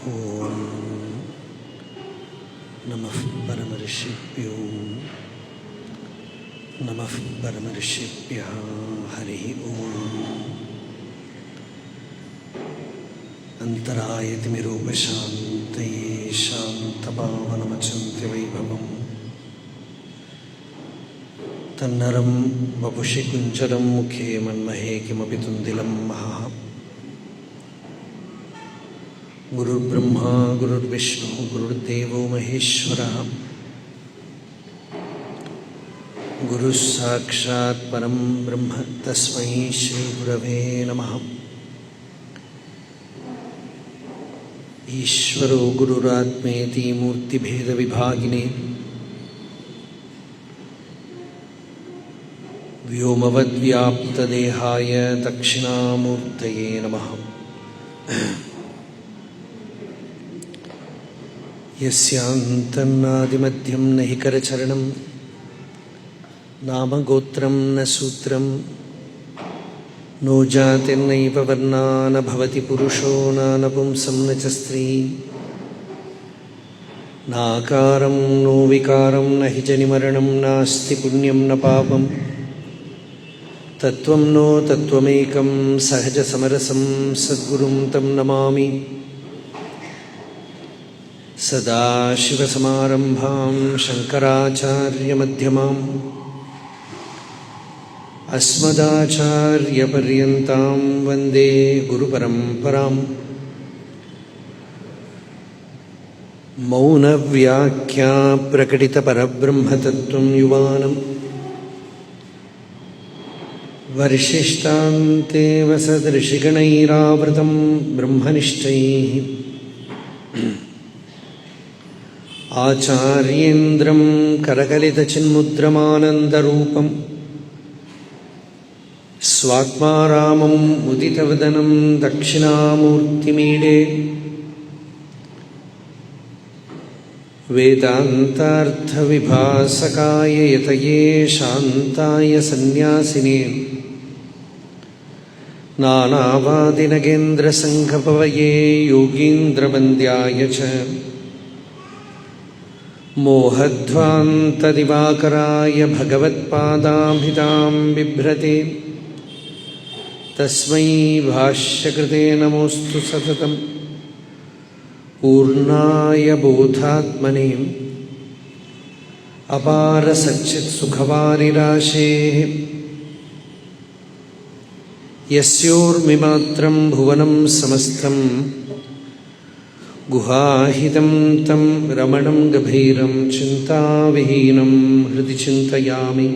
ओम नमः परमऋषिभ्यो नमः परमऋषिभ्यः हरिः ओम। अन्तरायतिमिरोपशान्तये शान्तपावनमचिन्त्य वैभवम् तन्नरं वपुषि कुञ्जरं मुखे मन्महे किमपि तुन्दिलं महः। गुरुर्ब्रह्मा गुरुर्विष्णुः गुरुर्देवो महेश्वरः। गुरुः साक्षात् परं ब्रह्म तस्मै श्रीगुरवे नमः। ईश्वरो गुरुरात्मेति मूर्तिभेदविभागिने व्योमवद्व्याप्तदेहाय दक्षिणामूर्तये नमः। यस्यान्तन्नादिमध्यं न हि करचरणं नामगोत्रं न सूत्रं नो जातिर्नैव वर्णा न भवति पुरुषो न नपुंसं न च स्त्री नाकारं नो विकारं न हि जनिमरणं नास्ति पुण्यं न पापं तत्त्वं नो तत्त्वमेकं सहजसमरसं सद्गुरुं तं नमामि। सदाशिवसमारम्भां शङ्कराचार्यमध्यमाम् अस्मदाचार्यपर्यन्तां वन्दे गुरुपरम्पराम्। मौनव्याख्या प्रकटितपरब्रह्मतत्त्वं युवानं वर्षिष्टान्ते वसदृषिगणैरावृतं ब्रह्मनिष्ठैः आचार्येन्द्रं करकलितचिन्मुद्रमानन्दरूपं स्वात्मारामं मुदितवदनं दक्षिणामूर्तिमीडे वेदान्तार्थविभासकाय यतये शान्ताय सन्न्यासिने नानावादिनगेन्द्रसङ्घपवये योगीन्द्रवन्द्याय च मोहध्वान्तदिवाकराय भगवत्पादाभिधां बिभ्रते तस्मै भाष्यकृते नमोऽस्तु सततं पूर्णाय बोधात्मने अपारसच्चित्सुखवारिराशेः यस्योर्मिमात्रं भुवनं समस्तं गुहाहितं तं रमणं गभीरं चिन्ताविहीनं हृदि चिन्तयामि।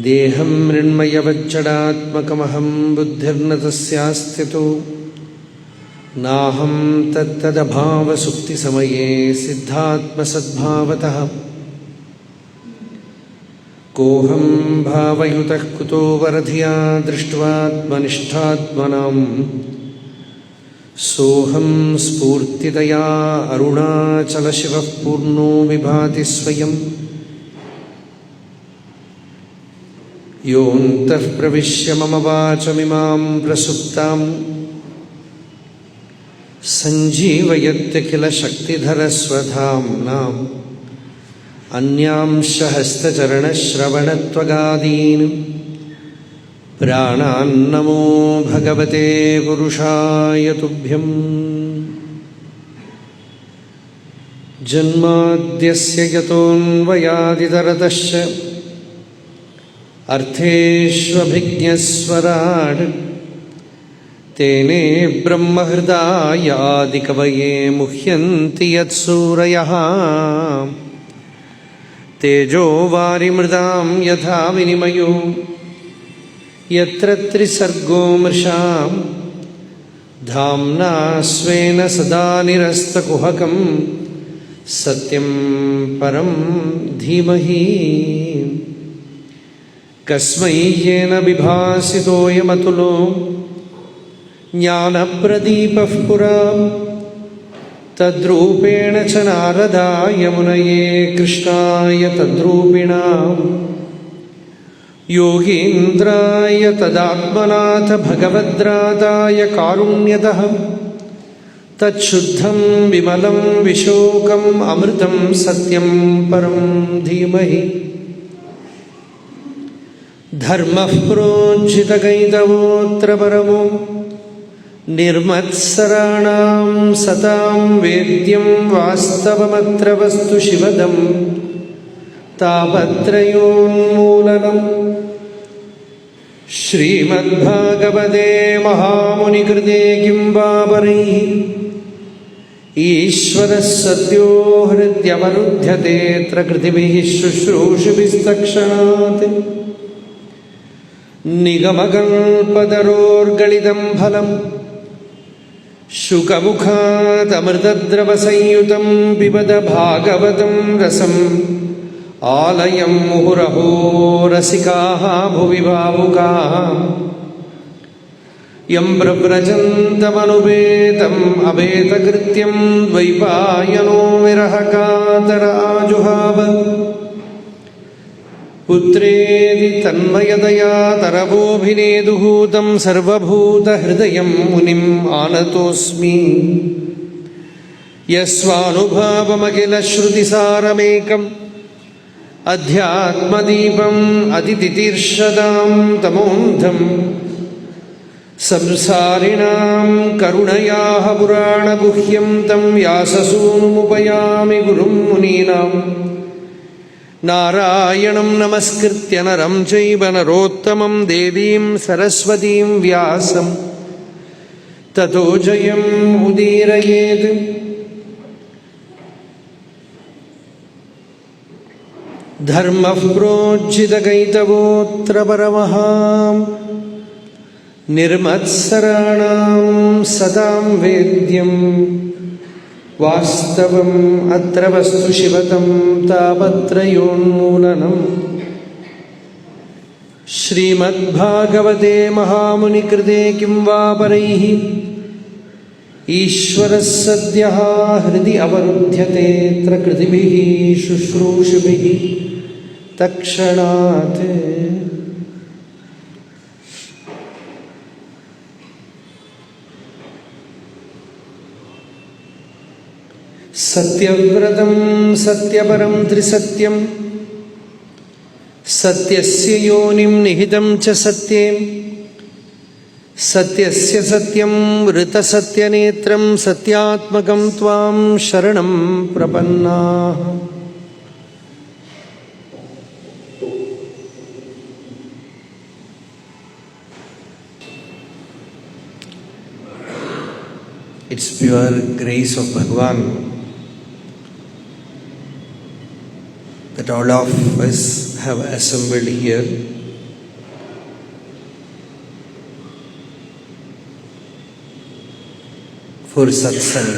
देहं मृण्मयवज्जडात्मकमहं बुद्धिर्न तस्यास्त्यतो नाहं तत्तदभावसुप्तिसमये सिद्धात्मसद्भावतः कोऽहं भावयुतः कुतो वरधिया दृष्ट्वात्मनिष्ठात्मनाम् सोऽहं स्फूर्तितया अरुणाचलशिवः पूर्णो विभाति स्वयं योऽन्तः प्रविश्य मम वाचमिमां प्रसुप्तां सञ्जीवयत्यखिलशक्तिधरस्वधाम्नाम् अन्यांश हस्तचरणश्रवणत्वगादीन् प्राणान्नमो भगवते पुरुषाय तुभ्यं। जन्माद्यस्य यतोऽन्वयादितरतश्च अर्थेष्वभिज्ञस्वराट् तेने ब्रह्महृदायादिकवये मुह्यन्ति यत्सूरयः तेजो वारिमृदां यथा विनिमयो यत्र त्रिसर्गो मृषा धाम्ना स्वेन सदा निरस्तकुहकं सत्यं परं धीमहि। कस्मै येन विभासितोऽयमतुलो ज्ञानप्रदीपः पुरा तद्रूपेण च नारदाय मुनये कृष्णाय तद्रूपिणां योगीन्द्राय तदात्मनाथ भगवद्रादाय कारुण्यतः तच्छुद्धं विमलं विशोकम् अमृतं सत्यं परं धीमहि धर्मः प्रोज्झितकैतवोऽत्र परमो निर्मत्सराणां सतां वेद्यं वास्तवमत्र वस्तु शिवदं तापत्रयोन्मूलनम् श्रीमद्भागवते महामुनिकृते किं वा परैः ईश्वरः सद्यो हृद्यवरुध्यतेऽत्र कृतिभिः शुश्रूषुभिस्तक्षणात् निगमकल्पतरोर्गलितं फलम् शुकमुखादमृतद्रवसंयुतं पिबद भागवतं रसम् आलयं मुहुरहो रसिकाः भुवि भावुकाः यं प्रव्रजन्तमनुपेतम् अपेतकृत्यं द्वैपायनो विरहकातर आजुहाव पुत्रेति तन्मयतया तरवोऽभिनेदुः तं सर्वभूतहृदयं मुनिम् आनतोऽस्मि यस्वानुभावमखिलश्रुतिसारमेकम् अध्यात्मदीपम् अतितितीर्षदां तमोन्धम् संसारिणां करुणयाः पुराणगुह्यं तं व्याससूनुमुपयामि गुरुं मुनीनां नारायणं नमस्कृत्य नरं चैव नरोत्तमं देवीं सरस्वतीं व्यासं ततो जयम् उदीरयेत्। धर्मः प्रोज्झितकैतवोऽत्र परमः निर्मत्सराणां सतां वेद्यं वास्तवम् अत्र वस्तु शिवतं तापत्रयोन्मूलनम् श्रीमद्भागवते महामुनिकृते किं वा परैः ईश्वरः सद्यः हृदि अवरुध्यतेऽत्र कृतिभिः शुश्रूषुभिः तत्क्षणात्। सत्यव्रतं सत्यपरं त्रिसत्यं सत्यस्य योनिं निहितं च सत्ये सत्यस्य सत्यं ऋतसत्यनेत्रं सत्यात्मकं त्वां शरणं प्रपन्नाः। It's pure grace of Bhagavan that all of us have assembled here for Satsang.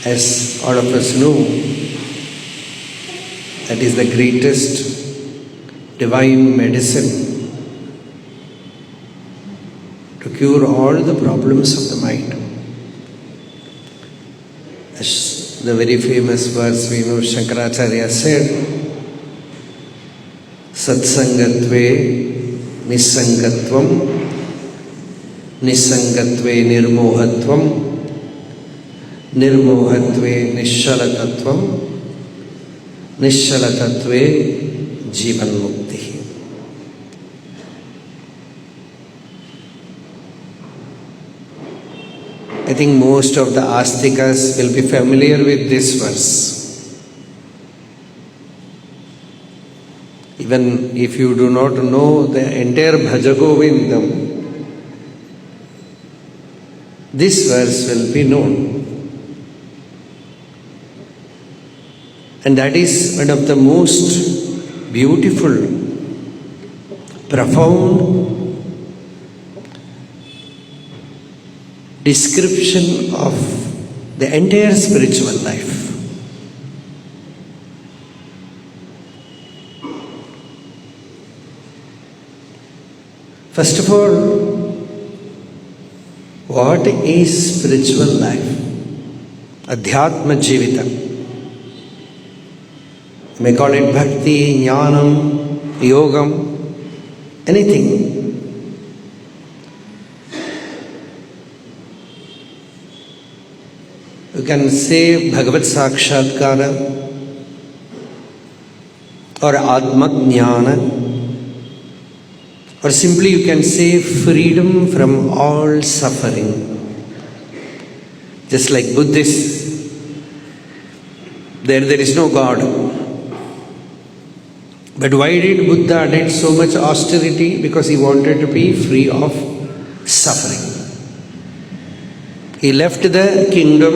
As all of us know, that is the greatest divine medicine to cure all the problems of the mind. As the very famous verse we know Shankaracharya said, Satsangatve Nisangatvam Nisangatve Nirmohatvam Nirmohatve Nishalatatvam Nishalatatve Jivan Mukti. I think most of the astikas will be familiar with this verse. Even if you do not know the entire Bhajagovindam, this verse will be known. And that is one of the most beautiful, profound description of the entire spiritual life. First of all, what is spiritual life? Adhyatma Jivita. may call it bhakti, jnanam, yogam, anything. You can say Bhagavat Sakshatkara or Atma Jnana, or simply you can say freedom from all suffering. Just like Buddhists, there is no God. But why did Buddha did so much austerity? Because he wanted to be free of suffering. He left the kingdom,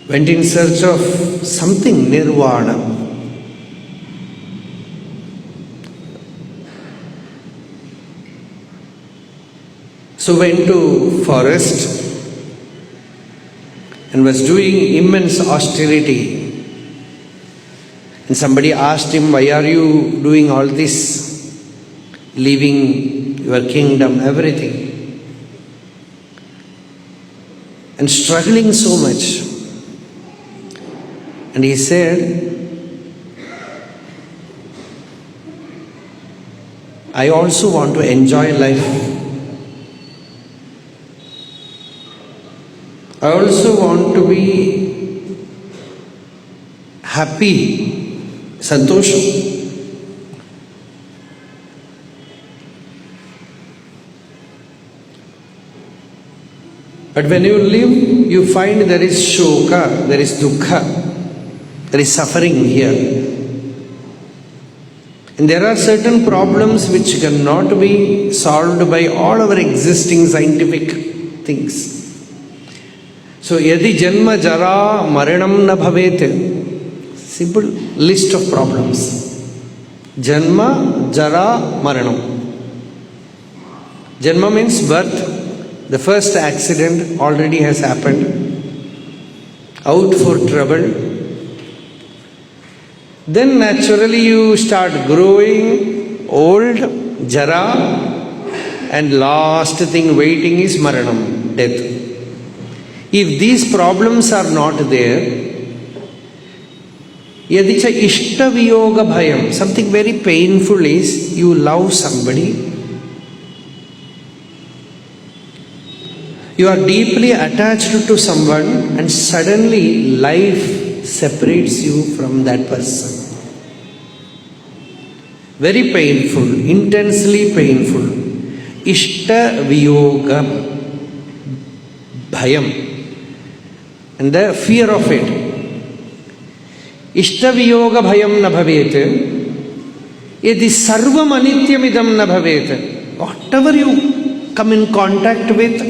went in search of something, nirvana. So went to forest and was doing immense austerity. And somebody asked him, why are you doing all this, leaving your kingdom, everything, and struggling so much? And he said, I also want to enjoy life. I also want to be happy, santosham. But when you live, you find there is shoka, there is dukkha, there is suffering here. And there are certain problems which cannot be solved by all our existing scientific things. So, yadi janma jara maranam na bhavet, simple list of problems. Janma, jara, maranam. Janma means birth. The first accident already has happened. Out for trouble. Then naturally you start growing, old, jara, and last thing waiting is maranam, death. If these problems are not there, yadicha ishta viyoga bhayam, something very painful is you love somebody, you are deeply attached to someone and suddenly life separates you from that person. Very painful, intensely painful. Ishta viyoga bhayam. And the fear of it. Ishta viyoga bhayam na bhavet. Yadi sarvam anityam idam na bhavet. Whatever you come in contact with,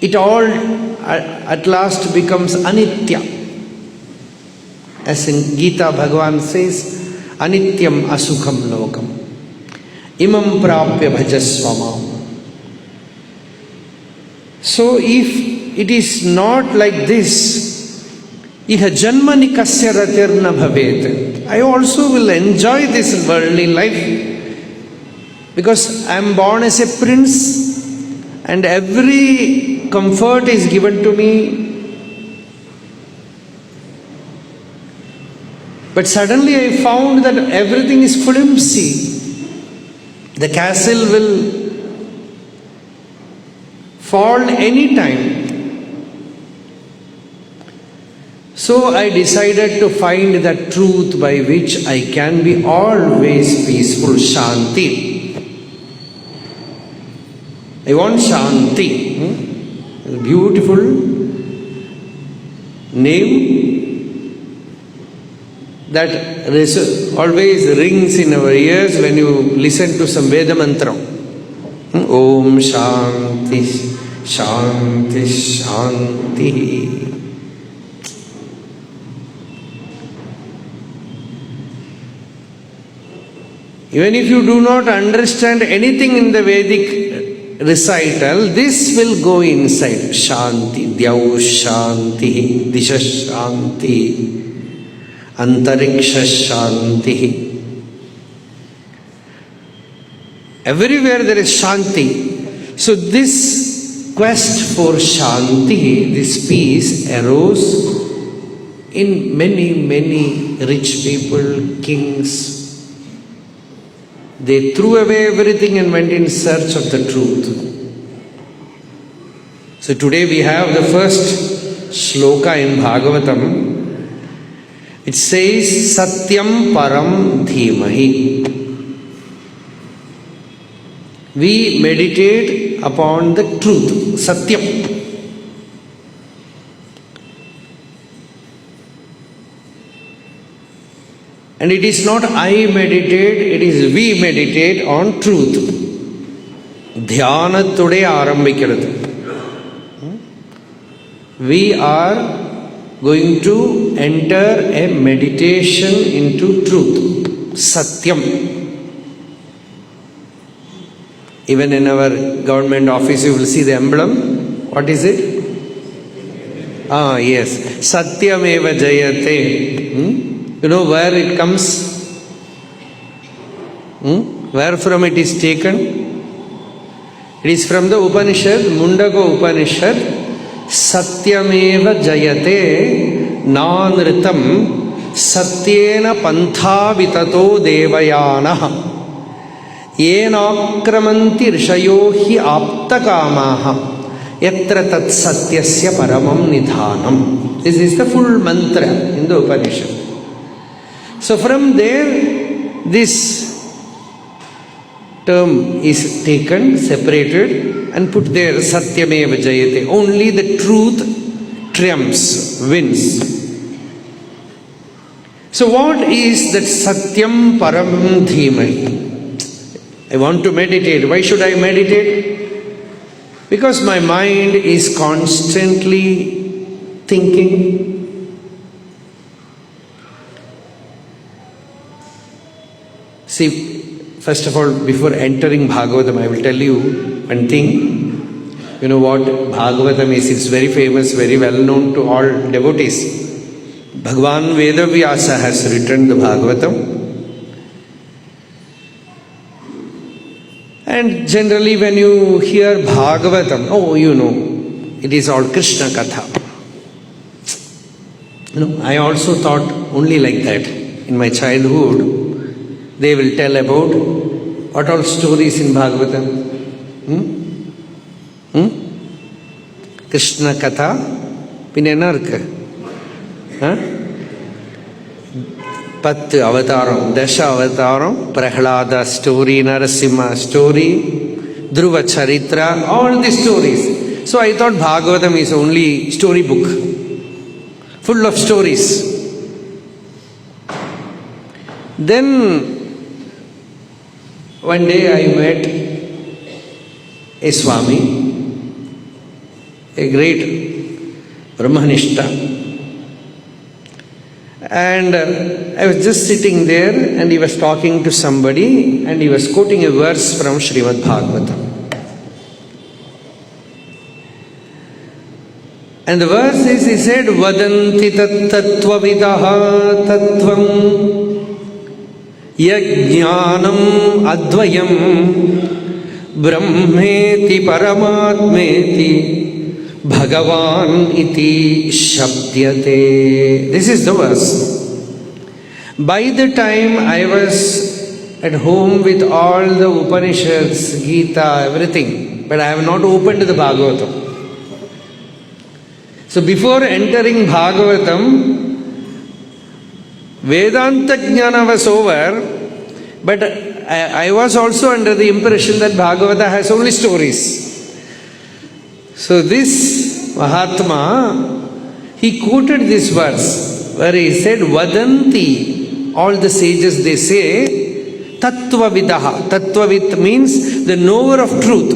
it all at last becomes anitya. As in Gita, Bhagavan says, anityam asukham lokam. Imam prapya bhajasvamam. So if it is not like this, iha janmani kasya ratirna bhavet. I also will enjoy this worldly life because I am born as a prince and every comfort is given to me. But suddenly I found that everything is flimsy. The castle will fall any time. So I decided to find that truth by which I can be always peaceful, Shanti. I want Shanti. Beautiful name that always rings in our ears when you listen to some Veda mantra. Om Shanti, Shanti, Shanti. Even if you do not understand anything in the Vedic recital, this will go inside. Shanti, Dhyau Shanti, Disha Shanti, Antariksha Shanti. Everywhere there is Shanti. So this quest for Shanti, this peace, arose in many rich people, kings, they threw away everything and went in search of the truth. So today we have the first shloka in Bhagavatam. It says, satyaṁ paraṁ dhīmahi. We meditate upon the truth, satyam. And it is not I meditate, it is we meditate on truth. Dhyanathude arambikirathu. We are going to enter a meditation into truth, satyam. Even in our government office you will see the emblem. What is it? Yes, satyameva jayate. You know where it comes? Where from it is taken? It is from the Upanishad, Mundaka Upanishad. Satyameva jayate nanritam satyena pantha vitato devayana yenakramanti rishayo hi aptakamaha yatra tat satyasya paramam nidhanam. This is the full mantra in the Upanishad. So from there this term is taken, separated and put there, satyameva jayate. Only the truth triumphs, wins. So what is that satyam param dhīmahi? I want to meditate. Why should I meditate? Because my mind is constantly thinking. See, first of all, before entering Bhagavatam, I will tell you one thing. You know what Bhagavatam is? It's very famous, very well known to all devotees. Bhagavan Vedavyasa has written the Bhagavatam. And generally when you hear Bhagavatam, you know, it is all Krishna Katha. You know, I also thought only like that. In my childhood, they will tell about what all stories in Bhagavatam. Krishna Katha, pinne enna irukku? 10 avataram, Dasha avataram, Prahlada story, Narasimha story, Dhruva Charitra, all these stories. So I thought Bhagavatam is only story book, full of stories. Then one day I met a Swami, a great Brahmanishta. And I was just sitting there and he was talking to somebody and he was quoting a verse from Srimad Bhagavatam. And the verse is, he said, Vadanti tattvavidaha tattvam yajnanam advayam brahmeti paramatmeti Bhagavan iti shabdyate. This is the verse. By the time I was at home with all the Upanishads, Gita, everything, but I have not opened the Bhagavatam. So before entering Bhagavatam, Vedanta Jnana was over, but I was also under the impression that Bhagavata has only stories. So this Mahatma, he quoted this verse where he said, Vadanti, all the sages they say, Tattvavidaha. Tattvavid means the knower of truth.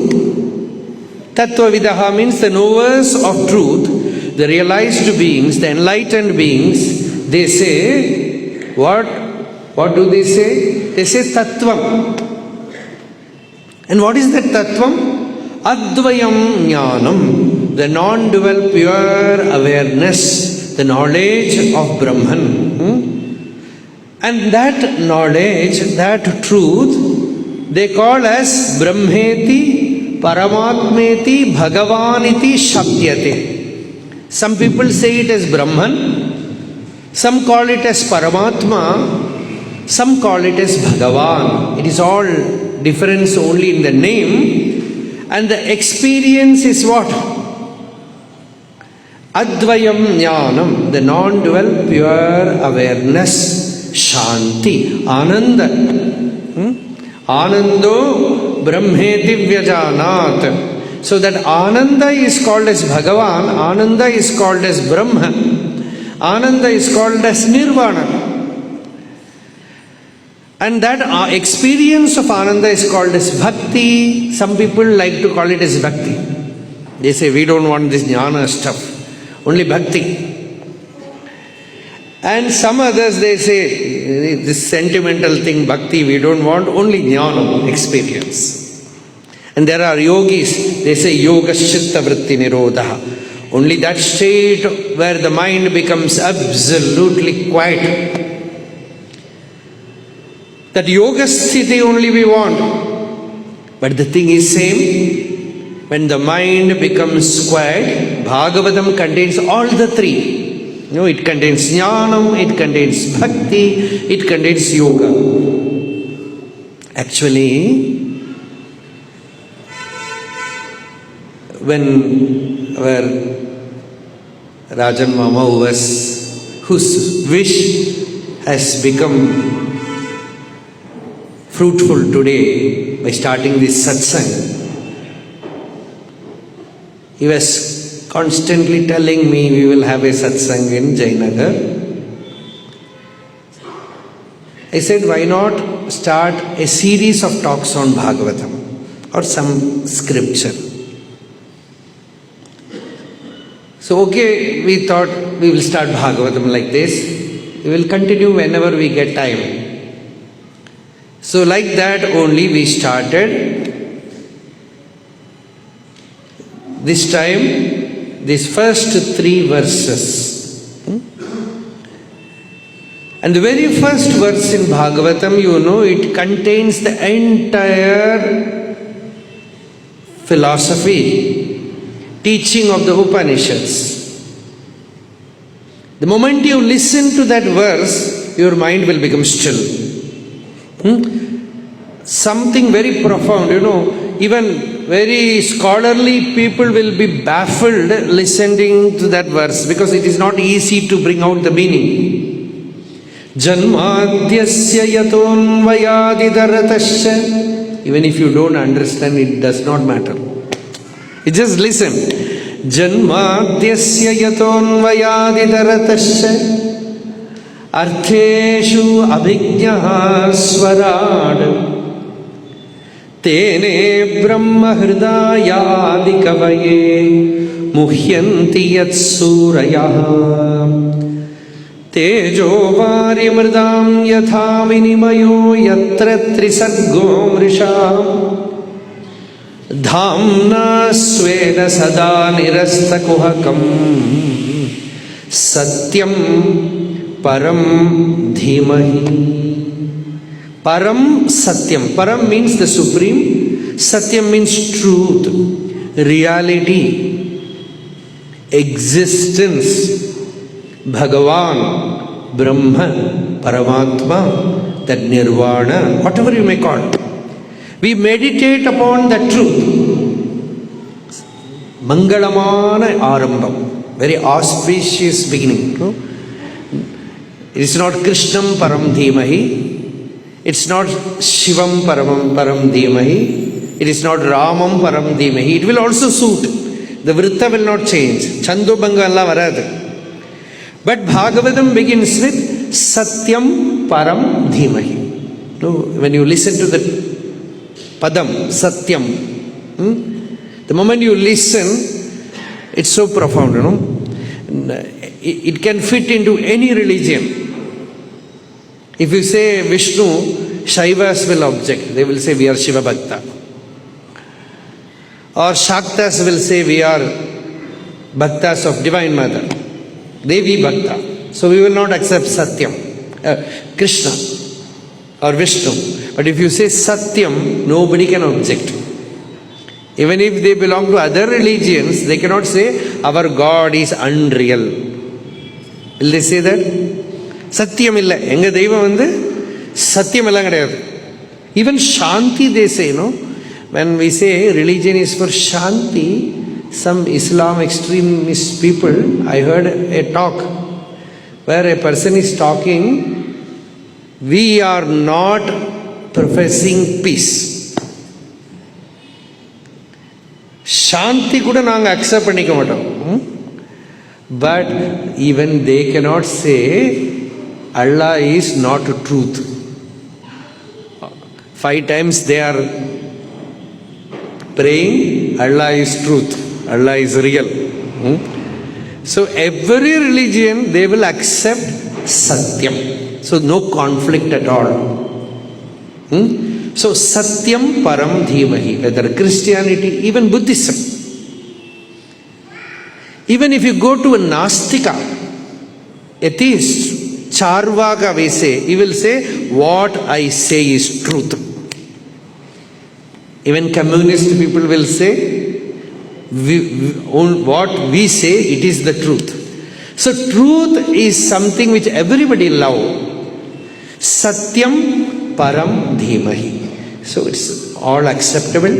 Tattvavidaha means the knowers of truth, the realized beings, the enlightened beings. They say, what do they say? They say Tattvam. And what is that Tattvam? Advayam Jnanam, the non-dual pure awareness, the knowledge of Brahman. And that knowledge, that truth, they call as Brahmeti, Paramatmeti, Bhagavaniti Shabdyate. Some people say it as Brahman, Some call it as Paramatma, some call it as Bhagavan. It is all difference only in the name, and the experience is what? Advayam Jnanam, the non-dual pure awareness, Shanti, Ananda. Anando Brahmeti Vyajanat. So that Ananda is called as Bhagavan, Ananda is called as Brahma, Ananda is called as Nirvana. And that experience of Ananda is called as Bhakti. Some people like to call it as Bhakti. They say, we don't want this jnana stuff, only Bhakti. And some others, they say, this sentimental thing, Bhakti, we don't want, only jnana, experience. And there are yogis, they say, Yoga Chitta Vritti Nirodha. Only that state where the mind becomes absolutely quiet. That yoga sthiti only we want. But the thing is same. When the mind becomes quiet, Bhagavatam contains all the three. You know, it contains jnanam, it contains bhakti, it contains yoga. Actually, when our Rajan Mama whose wish has become fruitful today by starting this satsang, he was constantly telling me we will have a satsang in Jayanagar. I said, why not start a series of talks on Bhagavatam or some scripture? So okay, we thought we will start Bhagavatam like this. We will continue whenever we get time. So like that only we started. This time, these first 3 verses. And the very first verse in Bhagavatam, you know, it contains the entire philosophy, teaching of the Upanishads. The moment you listen to that verse, your mind will become still. Something very profound, you know, even very scholarly people will be baffled listening to that verse because it is not easy to bring out the meaning. Janmadhyasya yatonvayadidaratasya. Even if you don't understand, it does not matter. You just listen. Janmadhyasya yatonvayadidaratasya Artheshu abhijñah swarad Tene brahma hridaya adikavaye muhyanti yat surayah Tejo vari mridam yatha vinimayo yatra trisargo mrisham Dhamna svena sada nirasta kuhakam Satyaṁ paraṁ dhīmahi. Param satyam. Param means the supreme. Satyam means truth, reality, existence. Bhagavan, Brahma, Paramatma, that Nirvana, whatever you may call it. We meditate upon the truth. Mangalamana arambam. Very auspicious beginning. No? It is not Krishnam param dhīmahi. It's not Shivam param dhīmahi. It is not Ramam param dhīmahi. It will also suit. The vritta will not change. Chandu banga alla varadu. But Bhagavatam begins with Satyam param dhīmahi. No, when you listen to the padam, Satyam, the moment you listen, it's so profound, you know. It can fit into any religion. If you say Vishnu, Shaivas will object. They will say we are Shiva Bhakta. Or Shaktas will say we are Bhaktas of Divine Mother. Devi Bhakta. So we will not accept Satyam, Krishna or Vishnu. But if you say Satyam, nobody can object. Even if they belong to other religions, they cannot say our God is unreal. Will they say that? சத்தியம் இல்லை. எங்கள் தெய்வம் வந்து சத்தியம் எல்லாம் கிடையாது. Even சாந்தி they say, no? When we say religion is for shanti, some Islam extremist people, I heard a talk where a person is talking, we are not professing peace. Shanti kuda naanga accept pannikka matom. But even they cannot say Allah is not truth. 5 times they are praying, Allah is truth, Allah is real. So every religion they will accept satyaṁ. So no conflict at all. So satyaṁ paraṁ dhīmahi, whether Christianity, even Buddhism. Even if you go to a Nastika, atheist, Charvaka we say, he will say, what I say is truth. Even communist people will say, what we say, it is the truth. So truth is something which everybody love. Satyam param dhīmahi. So it's all acceptable.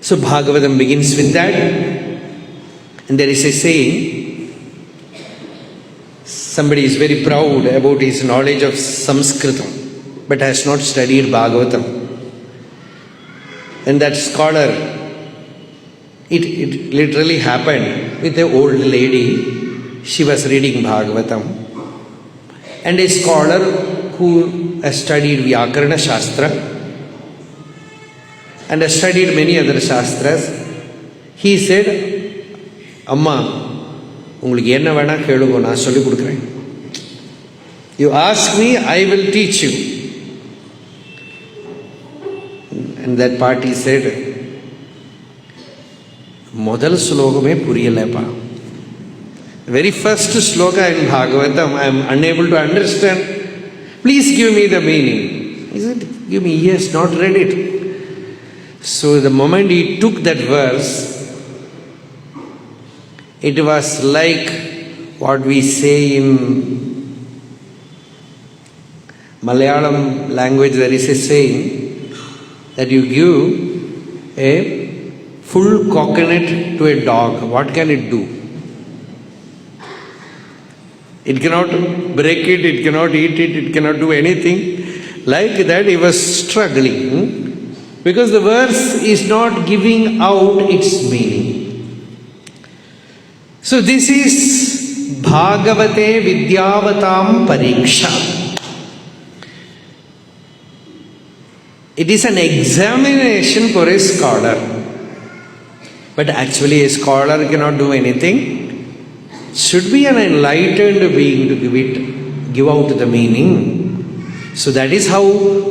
So Bhagavatam begins with that. And there is a saying, somebody is very proud about his knowledge of Sanskritam, but has not studied Bhagavatam. And that scholar, it literally happened with an old lady. She was reading Bhagavatam. And a scholar who has studied Vyakarana Shastra and has studied many other Shastras, he said, Amma, உங்களுக்கு என்ன வேணா கேளுங்க, நான் சொல்லிக் கொடுக்குறேன். You ask me, I will teach you. And that party said, முதல் ஸ்லோகமே புரியலப்பா. Very first sloka in Bhagavatam, I am unable to understand. Please give me the meaning. He said, give me, he has not read it. So the moment he took that verse, it was like what we say in Malayalam language. There is a saying that you give a full coconut to a dog, what can it do? It cannot break it, it cannot eat it, it cannot do anything. Like that he was struggling because the verse is not giving out its meaning. So this is Bhagavate Vidyavatam Pariksha. It is an examination for a scholar. But actually a scholar cannot do anything. Should be an enlightened being to give out the meaning. So that is how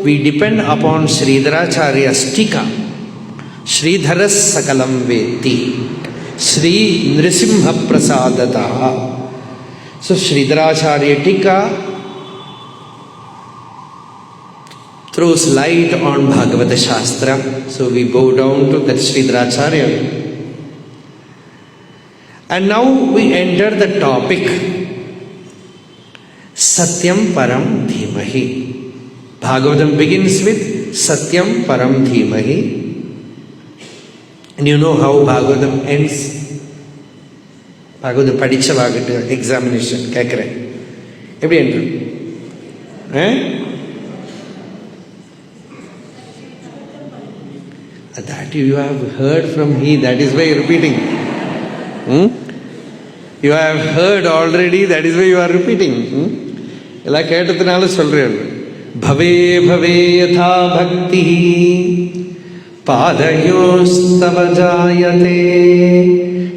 we depend upon Sridharacharya's Tika. Sridharas Sakalam Veti. Sri Nrisimha Prasadataha. So Sridharacharya Tika throws light on Bhagavata Shastra. So we bow down to that Sridharacharya. And now we enter the topic Satyam Param Dhīmahi. Bhagavatam begins with Satyam Param Dhīmahi. And you know how Bhagavatam ends? Bhagavatam Padicha Bhagavata examination. Kekre. Eppadi endru? That you have heard from me, that is why you are repeating. You have heard already, that is why you are repeating. Ella ketathanala solren. Bhave bhave yatha bhakti padayostava jayate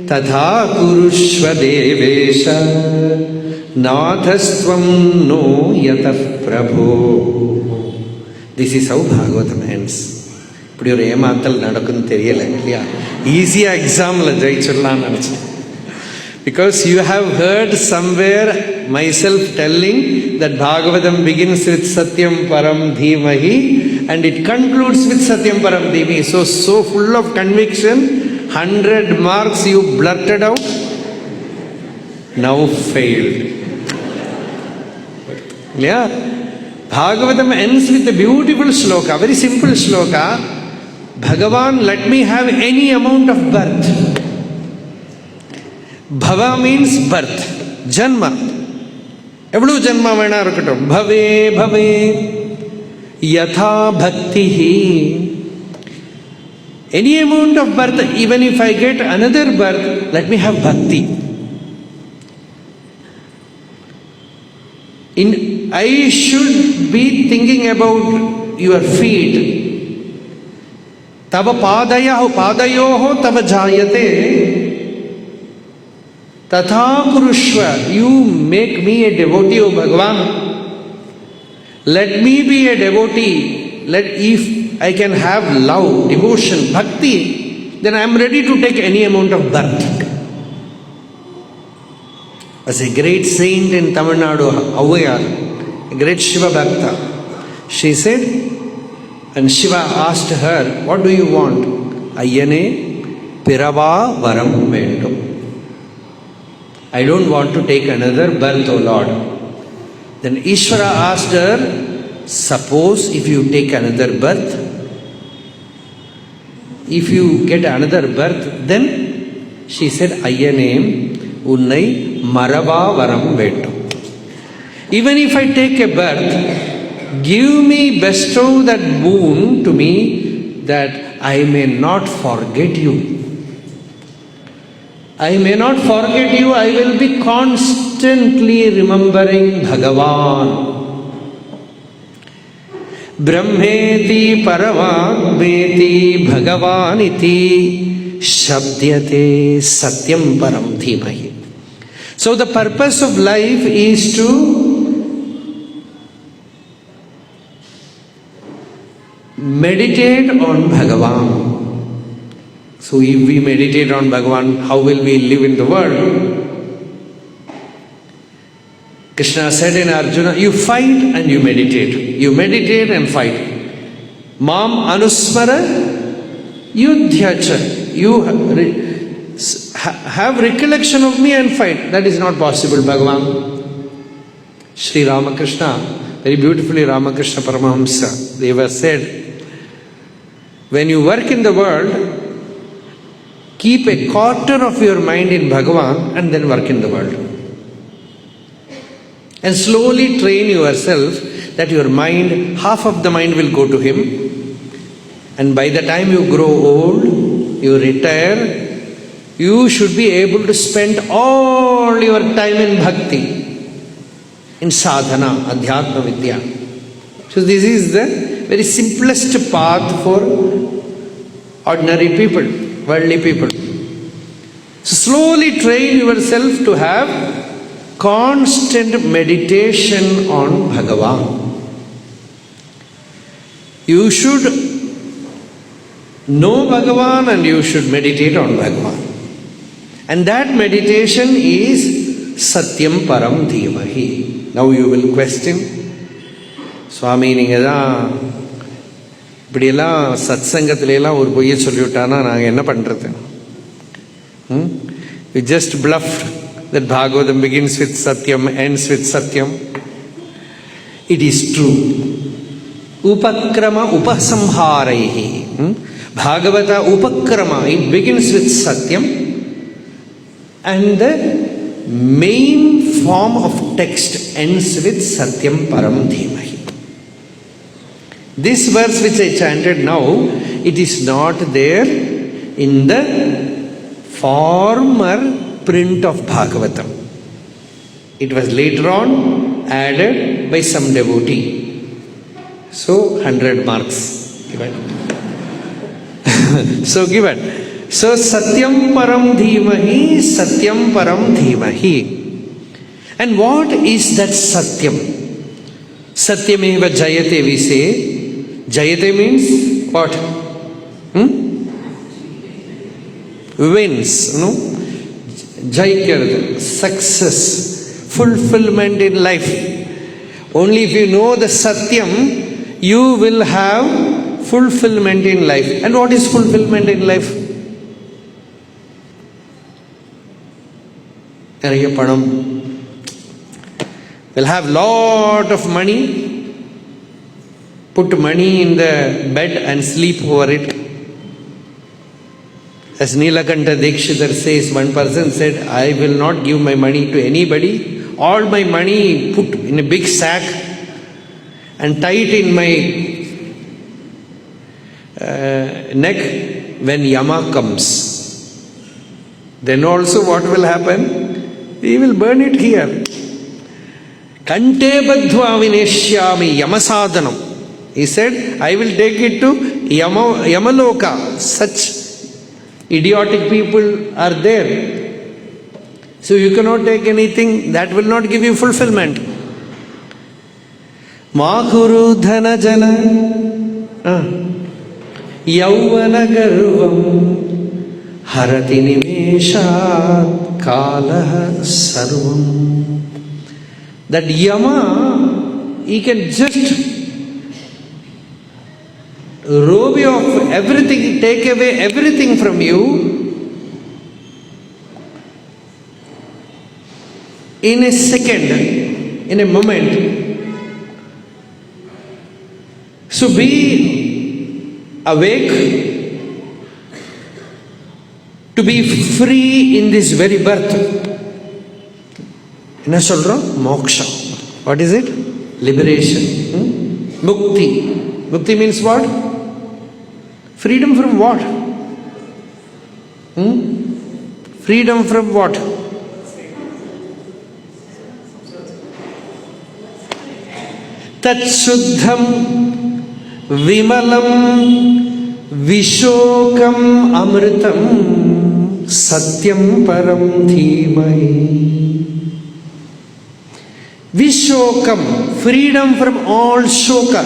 tadha kurushva devesha nathastvam no yatah prabho. This is how Bhagavatam ends. இப்படி ஒரு ஏமாத்தல் நடக்குன்னு தெரியல இல்லையா? ஈஸியாக எக்ஸாமில் ஜெயிச்சிடலான்னு நினச்சேன். Because you have heard somewhere myself telling that Bhagavatam begins with Satyam Param Dhīmahi and it concludes with Satyam Param Dhīmahi. So full of conviction, 100 marks you blurted out. now failed. Yeah. Bhagavatam ends with a beautiful shloka, very simple shloka. Bhagavan, let me have any amount of birth. Bhava means birth, janma. Evadu janma vena irukattum. Bhave, bhave, yatha bhaktihi. Any amount of birth, even if I get another birth, let me have bhakti. I should be thinking about your feet. Tava padayoho tava jayate. Tatha kurushva. You make me a devotee, O Bhagavan. Let me be a devotee. If I can have love, devotion, bhakti, then I am ready to take any amount of birth. As a great saint in Tamil Nadu, Auvayar, a great Shiva Bhakta, she said, and Shiva asked her, what do you want? Ayyane pirava varam vendum. I don't want to take another birth, O Lord. Then Ishvara asked her, suppose if you take another birth, if you get another birth, then she said, Ayyane unnai marava varam vendum. Even if I take a birth, give me, bestow that boon to me that I may not forget you. I may not forget you, I will be constantly remembering Bhagavan. Brahmeti paravagmeti bhagavaniti shabdyate satyaṁ paraṁ dhīmahi. So the purpose of life is to meditate on Bhagavan. So if we meditate on Bhagavan, how will we live in the world? Krishna said in Arjuna, you fight and you meditate. You meditate and fight. Mam anusmara yudhyacha. You have recollection of me and fight. That is not possible, Bhagavan. Sri Ramakrishna, very beautifully Ramakrishna Paramahamsa, they were said, when you work in the world, keep a quarter of your mind in Bhagavan and then work in the world. And slowly train yourself that your mind, half of the mind will go to Him. And by the time you grow old, you retire, you should be able to spend all your time in bhakti, in sadhana, adhyatma vidya. So this is the very simplest path for ordinary people, worldly people. So slowly train yourself to have constant meditation on Bhagavan. You should know Bhagavan and you should meditate on Bhagavan. And that meditation is satyaṁ paraṁ dhīmahi. Now you will question, Swami, neenga இப்படியெல்லாம் சத்சங்கத்திலாம் ஒரு பொய்யை சொல்லிவிட்டானா நாங்கள் என்ன பண்ணுறது? We just bluffed that Bhagavatam begins with Satyam, ends with Satyam. It is true. Upakrama upasamharaihi. Bhagavata upakrama, it begins with Satyam, and the main form of text ends with Satyam Param Dhimahi. This verse which I chanted now, it is not there in the former print of Bhagavatam. It was later on added by some devotee. So 100 marks given. So given. So Satyam Param Dhimahi, Satyam Param Dhimahi. And what is that Satyam? Satyameva Jayate we say. Jayate means what? Wins, no? Jaikyarta, success, fulfillment in life. Only if you know the Satyam, you will have fulfillment in life. And what is fulfillment in life? Nariya panam. We'll have lot of money, put money in the bed and sleep over it. As Nilakanta Dikshitar says, one person said, I will not give my money to anybody. All my money put in a big sack and tie it in my neck when Yama comes. Then also what will happen? We will burn it here. Kante badhva vineshyami yamasadhanam. He said, I will take it to Yamaloka. Such idiotic people are there. So you cannot take anything, that will not give you fulfillment. Mahuru dhana jana yauvana garvam harati nimeshat kalaha sarvam. That Yama, he can just rob you of everything, take away everything from you in a second, in a moment. So be awake to be free in this very birth. Enna solrom? Moksha. What is it? Liberation. Mukti. Mukti means what? Freedom from what? Freedom from what? Tat Shuddham Vimalam Vishokam Amritam Satyaṁ paraṁ dhīmahi. Vishokam, freedom from all shoka.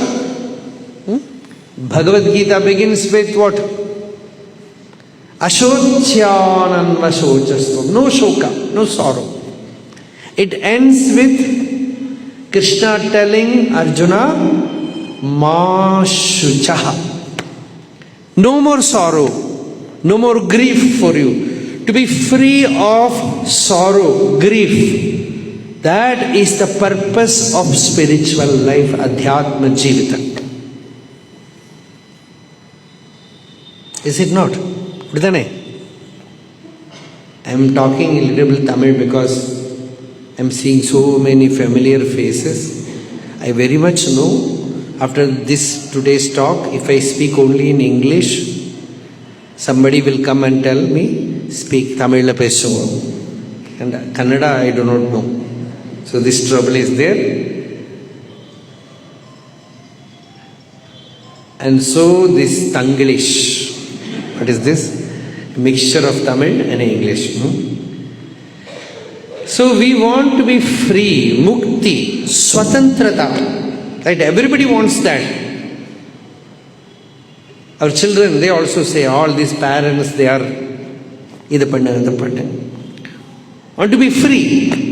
Bhagavad Gita begins with what? Ashocyananva shochastvam. No shoka, no sorrow. It ends with Krishna telling Arjuna, Ma shuchaha. No more sorrow, no more grief for you. To be free of sorrow, grief. That is the purpose of spiritual life, Adhyatma Jivita. Is it not? I am talking a little bit Tamil because I am seeing so many familiar faces. I very much know after this today's talk, if I speak only in English, somebody will come and tell me, speak Tamil peso. And Kannada I do not know. So this trouble is there. And so this Tanglish. What is this? A mixture of Tamil and English. So we want to be free, mukti, swatantrata. Right? Everybody wants that. Our children, they also say, all these parents, they are independent. Want to be free.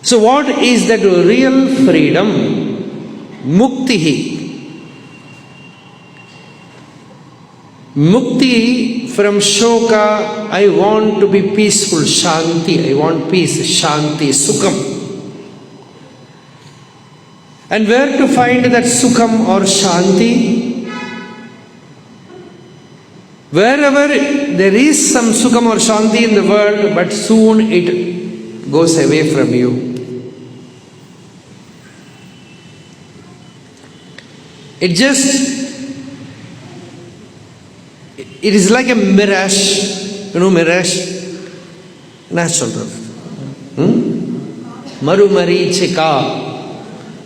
So what is that real freedom? Muktihi. Mukti from shoka, I want to be peaceful, shanti, I want peace, shanti, sukham. And where to find that sukham or shanti? Wherever there is some sukham or shanti in the world, but soon it goes away from you. It is like a mirage. You know mirage? Natural. Marumarichika.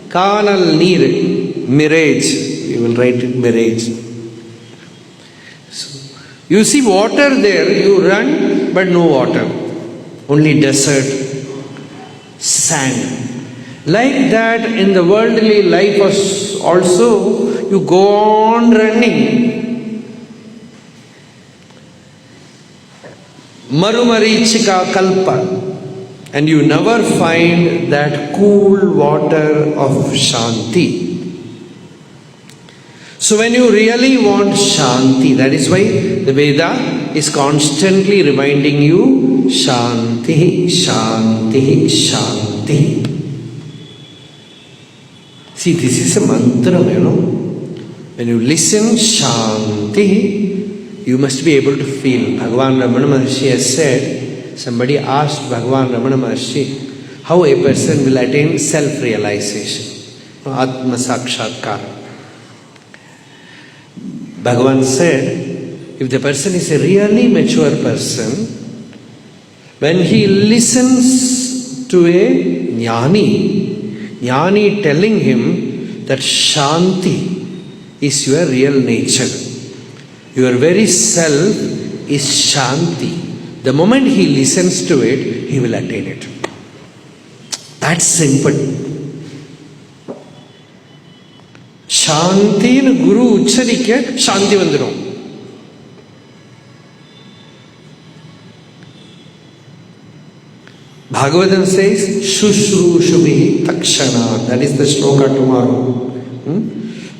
Kanal neer. Mirage. You will write it mirage. So, you see water there, you run, but no water. Only desert, sand. Like that in the worldly life also, you go on running. Marumarichika kalpa, and you never find that cool water of shanti. So when you really want shanti, that is why the Veda is constantly reminding you, Shanti, Shanti, Shanti. See, this is a mantra, When you listen, Shanti, you must be able to feel. Bhagavan Ramana Maharshi has said, somebody asked Bhagavan Ramana Maharshi, how a person will attain self-realization, Atma Sakshatkar. Bhagavan said, if the person is a really mature person, when he listens to a jnani telling him that Shanti is your real nature, your very self is Shanti. The moment he listens to it, he will attain it. That's simple. Shanti nu Guru ucharikka Shanti vandirum. Bhagavatam says, Shushrushubihi takshana. That is the shloka tomorrow.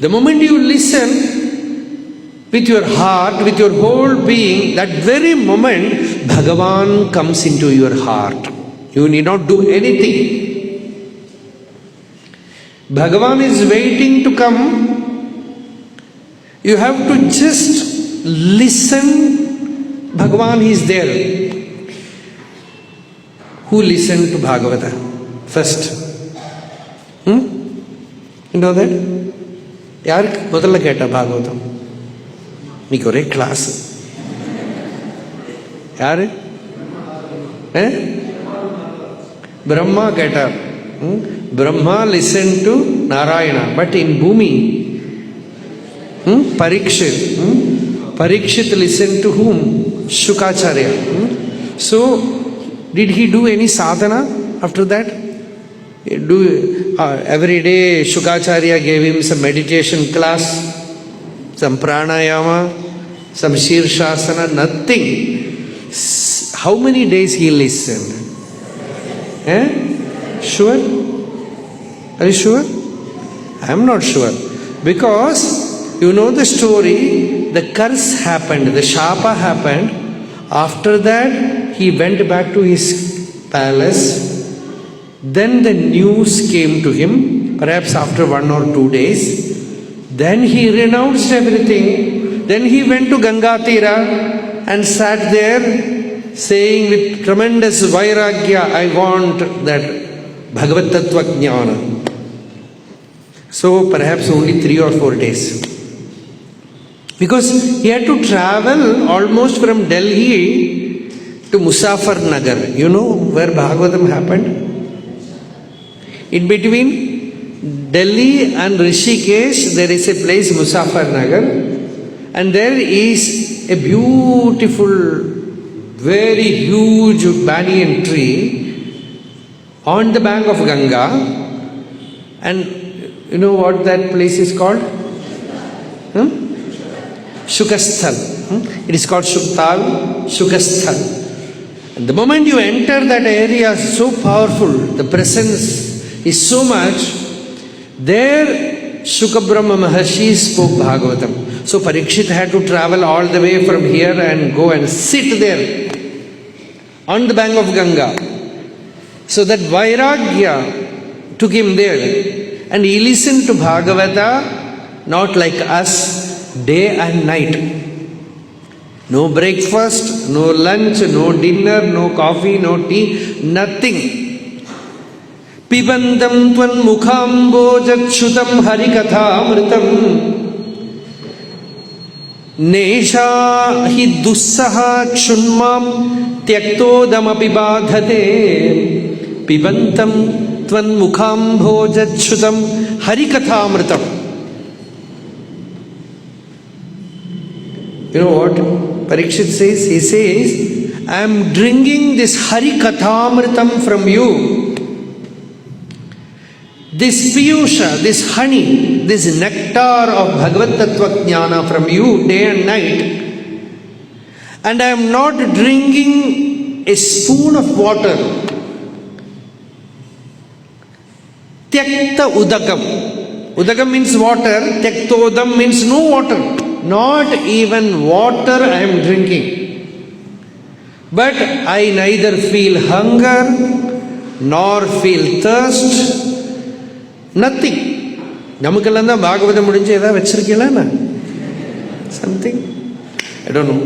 The moment you listen with your heart, with your whole being, that very moment, Bhagavan comes into your heart. You need not do anything. Bhagavan is waiting to come. You have to just listen. Bhagavan is there. Who listened to Bhagavata first? You know that? Yaruk modalla keta Bhagavatam? Meeku ore class. Yaru? Brahma keta. Brahma listened to Narayana, but in Bhumi, Parikshit listened to whom? Shukacharya. So, did he do any sadhana after that? Every day Shukacharya gave him some meditation class, some pranayama, some shirshasana, nothing. How many days he listened? Sure? Are you sure? I am not sure. Because you know the story, the curse happened, the shapa happened. After that, he went back to his palace. Then the news came to him, perhaps after 1 or 2 days. Then he renounced everything. Then he went to Ganga Tira and sat there saying with tremendous vairagya, I want that Bhagavad Tattva Jnana. So perhaps only 3 or 4 days. Because he had to travel almost from Delhi to Muzaffarnagar. You know where Bhagavatam happened? In between Delhi and Rishikesh, there is a place, Muzaffarnagar, and there is a beautiful, very huge banyan tree on the bank of Ganga. And you know what that place is called? Shukasthal. It is called Shuktal, Shukasthal. And the moment you enter that area, so powerful, the presence is so much. There, Shukabrahma Maharshi spoke Bhagavatam. So Parikshit had to travel all the way from here and go and sit there on the bank of Ganga. So that Vairagya took him there. And he listened to Bhagavata, not like us, day and night. No breakfast, no lunch, no dinner, no coffee, no tea, nothing. Pibandam tvan mukhambojachutam harikathamritam nesha hi dussaha kshunmam tyaktodamapi badhate pibantam tvan mukhambojachutam harikathamritam. You know what Parikshit says? He says, I am drinking this harikathamritam from you. This piyusha, this honey, this nectar of Bhagavad Tattva Jnana from you day and night. And I am not drinking a spoon of water. Tyakta udakam. Udakam means water. Tyaktodam means no water. Not even water I am drinking. But I neither feel hunger nor feel thirst. Nothing. நமக்கெல்லாம் தான் பாகவதம் முடிஞ்சு ஏதாவது வச்சிருக்கீங்களா? Something? I don't know.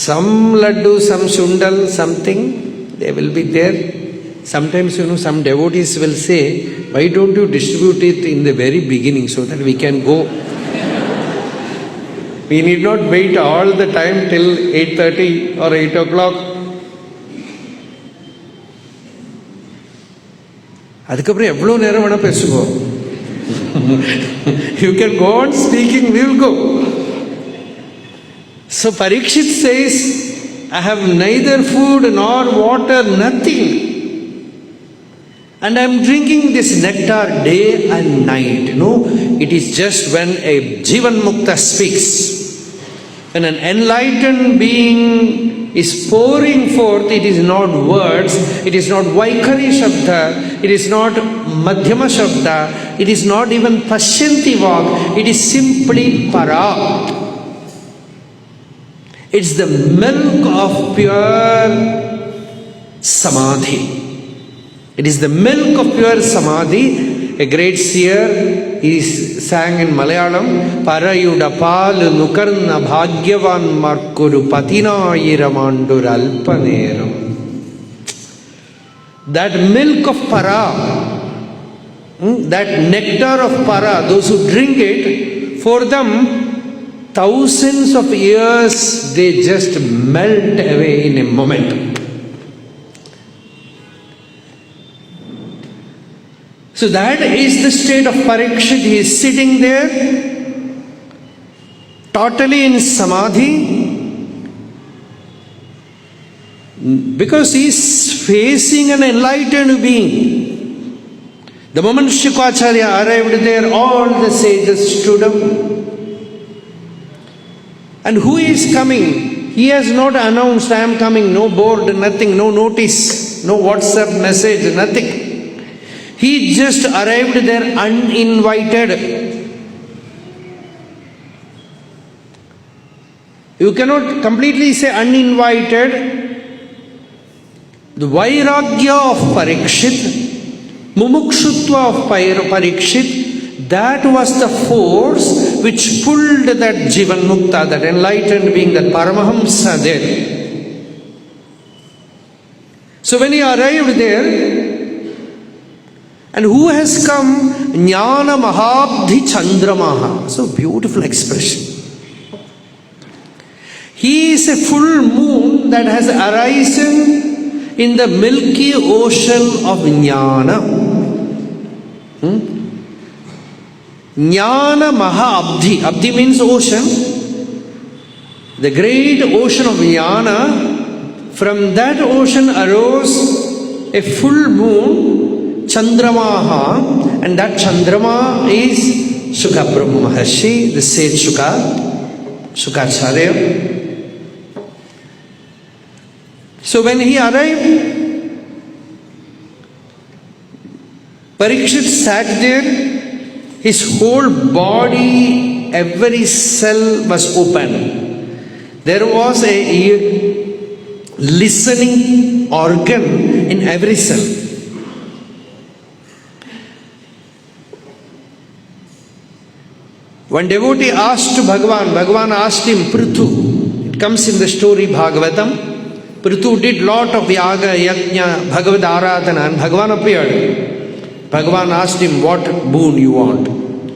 Some laddu, some shundal, something, they will be there. Sometimes, some devotees will say, why don't you distribute it in the very beginning so that we can go? We need not wait all the time till 8:30 or 8 o'clock. அதுக்கப்புறம் எவ்வளோ நேரம் வேணா பேசுவோம். You can go on speaking, we will go. So Parikshit says, I have neither food nor water, nothing. And I am drinking this nectar day and night. It is just when a Jivan Mukta speaks, when an enlightened being is pouring forth, it is not words, it is not Vaikari Shabda, it is not Madhyama Shabda, it is not even Pashyanti Vak, it is simply Para. It's the milk of pure Samadhi. It is the milk of pure Samadhi. A great seer, he sang in Malayalam, Parayuda Palu Nukarna Bhagyavan Markuru Patina Iramandur Alpaneram. That milk of Para, that nectar of Para, those who drink it, for them, thousands of years, they just melt away in a moment. So that is the state of Parikshit. He is sitting there, totally in Samadhi, because he is facing an enlightened being. The moment Shukacharya arrived there, all the sages stood up. And who is coming? He has not announced, I am coming, no board, nothing, no notice, no WhatsApp message, nothing. He just arrived there uninvited. You cannot completely say uninvited. The Vairagya of Parikshit, Mumukshutva of Parikshit, that was the force which pulled that Jivan Mukta, that enlightened being, that Paramahamsa there. So when he arrived there, and who has come? Jnana Mahabdhi Chandramaha. So beautiful expression. He is a full moon that has arisen in the milky ocean of Jnana. Jnana Mahabdhi. Abdhi means ocean. The great ocean of Jnana. From that ocean arose a full moon, Chandramaha, and that Chandrama is Shuka Brahma Maharshi, the sage Shukacharya. So when he arrived, Parikshit sat there, his whole body, every cell was open. There was a listening organ in every cell. One devotee asked Bhagavan asked him, Prithu, it comes in the story Bhagavatam, Prithu did lot of yaga, yajna, Bhagavad Aradhana, and Bhagavan appeared. Bhagavan asked him, what boon you want?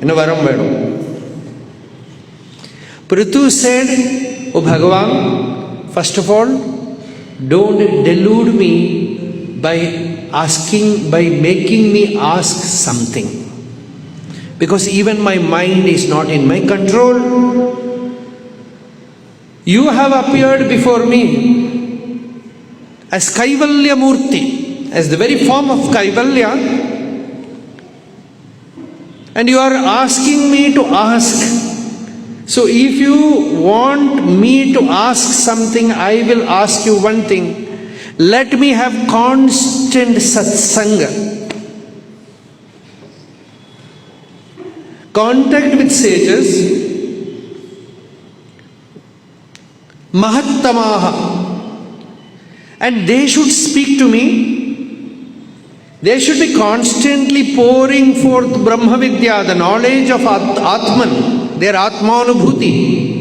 In a varam vedam. Prithu said, oh Bhagavan, first of all, don't delude me by making me ask something. Because even my mind is not in my control. You have appeared before me as Kaivalya Murti, as the very form of Kaivalya, and you are asking me to ask. So if you want me to ask something, I will ask you one thing. Let me have constant Satsang. Contact with sages, Mahattamaha. And they should speak to me. They should be constantly pouring forth Brahma Vidya, the knowledge of Atman, their Atmanubhuti.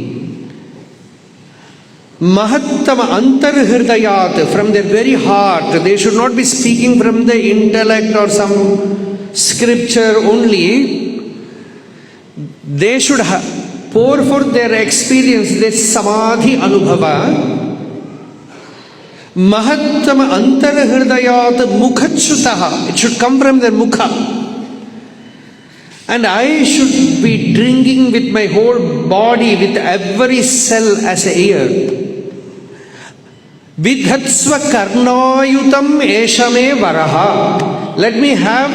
Mahattama antarhridayat, from their very heart. They should not be speaking from the intellect or some scripture only. They should pour forth their experience, their samadhi anubhava. Mahattama antarhridayat mukhachutaha. It should come from their mukha. And I should be drinking with my whole body, with every cell as a ear. Vidhatsva karnayutam eshame varaha. Let me have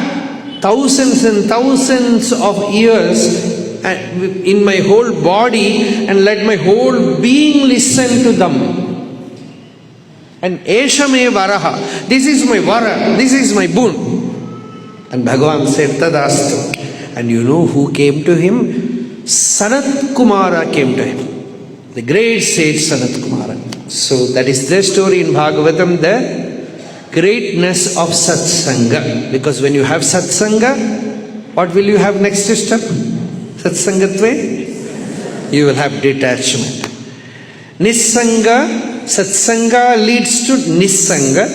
thousands and thousands of ears in my whole body, and let my whole being listen to them. And eshame varaha. This is my vara, this is my boon. And Bhagavan said, Tadastu. And you know who came to him? Sanat Kumara came to him. The great sage Sanat Kumara. So that is the story in Bhagavatam, the greatness of Satsanga. Because when you have Satsanga, what will you have next step? Satsangatve? You will have detachment. Nissanga, Satsanga leads to Nissanga,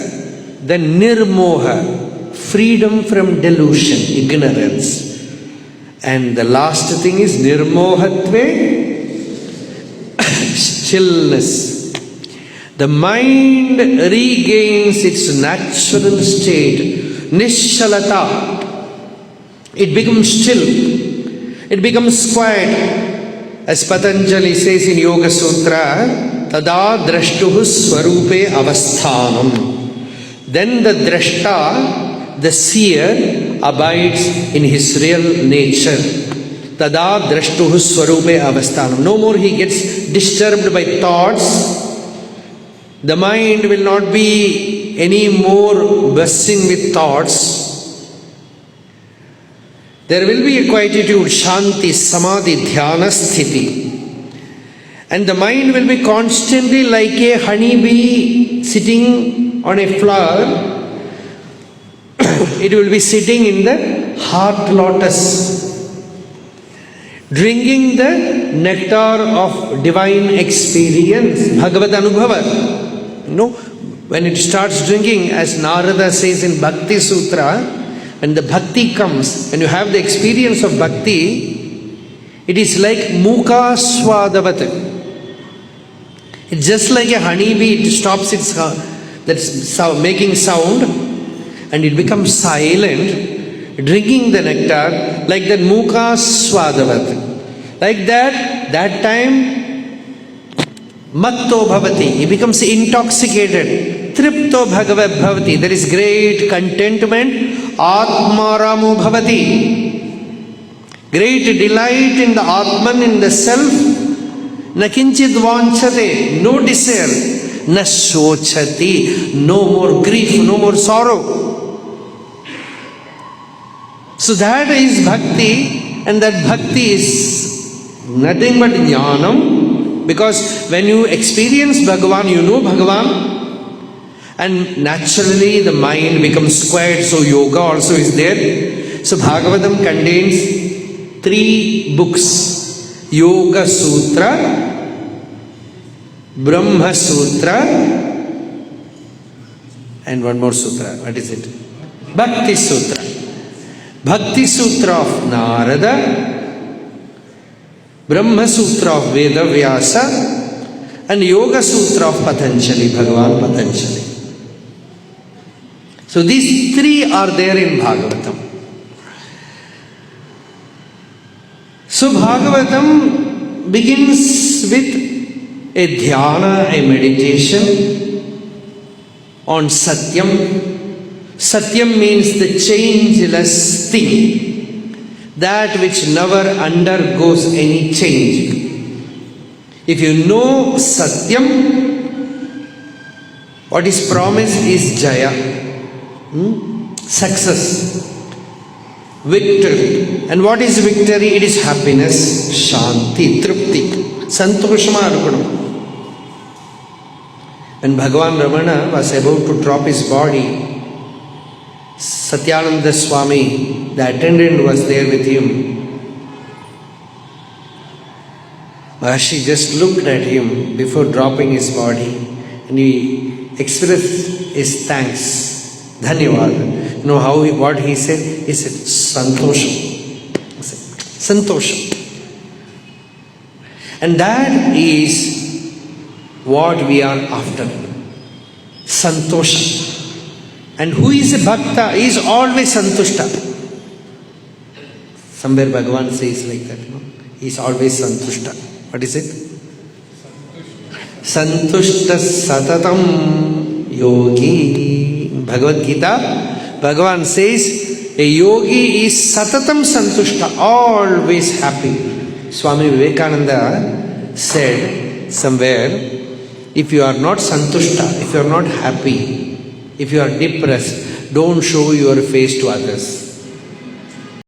then Nirmoha, freedom from delusion, ignorance. And the last thing is Nirmohatve, stillness. The mind regains its natural state, Nishalata. It becomes still, it becomes quiet. As Patanjali says in Yoga Sutra, Tada drashtuhu swarupe avasthanam. Then the drashta, the seer, abides in his real nature. Tada drashtuhu swarupe avasthanam. No more he gets disturbed by thoughts. The mind will not be any more buzzing with thoughts. There will be a quietude, shanti, samadhi, dhyana, sthiti. And the mind will be constantly like a honeybee sitting on a flower. It will be sitting in the heart lotus, drinking the nectar of divine experience, Bhagavad Anubhava. No, when it starts drinking, as Narada says in Bhakti Sutra, when the bhakti comes, when you have the experience of bhakti, it is like muka swadavat. It's just like a honeybee, it stops its that's making sound and it becomes silent, drinking the nectar, like that muka swadavat. Like that time, matto bhavati, he becomes intoxicated. Tripto bhagavat bhavati, there is great contentment. Atmaramu bhavati, great delight in the Atman, in the self. Nakinchid vanchate, no desire. Na shochati, no more grief, no more sorrow. So that is bhakti, and that bhakti is nothing but jnanam. Because when you experience Bhagavan, you know Bhagavan, and naturally the mind becomes quiet, so yoga also is there. So Bhagavatam contains 3 books: Yoga Sutra, Brahma Sutra, and one more sutra. What is it? Bhakti Sutra. Bhakti Sutra of Narada, Brahma Sutra of Veda Vyasa, and Yoga Sutra of Patanjali, Bhagavan Patanjali. So these 3 are there in Bhagavatam. So Bhagavatam begins with a dhyana, a meditation on satyaṁ. Satyam means the changeless thing, that which never undergoes any change. If you know satyam, what is promised is jaya, success, victory. And what is victory? It is happiness, shanti, tripti, santoshama arukanam. When Bhagavan Ramana was about to drop his body, Satyananda Swami, the attendant, was there with him. Maharshi just looked at him before dropping his body and he expressed his thanks. Dhanyavad. You know what he said? He said, Santosham. He said, Santosham. And that is what we are after. Santosham. And who is a bhakta? He is always santushta. Somewhere Bhagavan says like that. No? He is always santushta. What is it? Santushta satyaṁ yogi. In Bhagavad Gita, Bhagavan says a yogi is satyaṁ santushta, always happy. Swami Vivekananda said somewhere, if you are not santushta, if you are not happy, if you are depressed, don't show your face to others.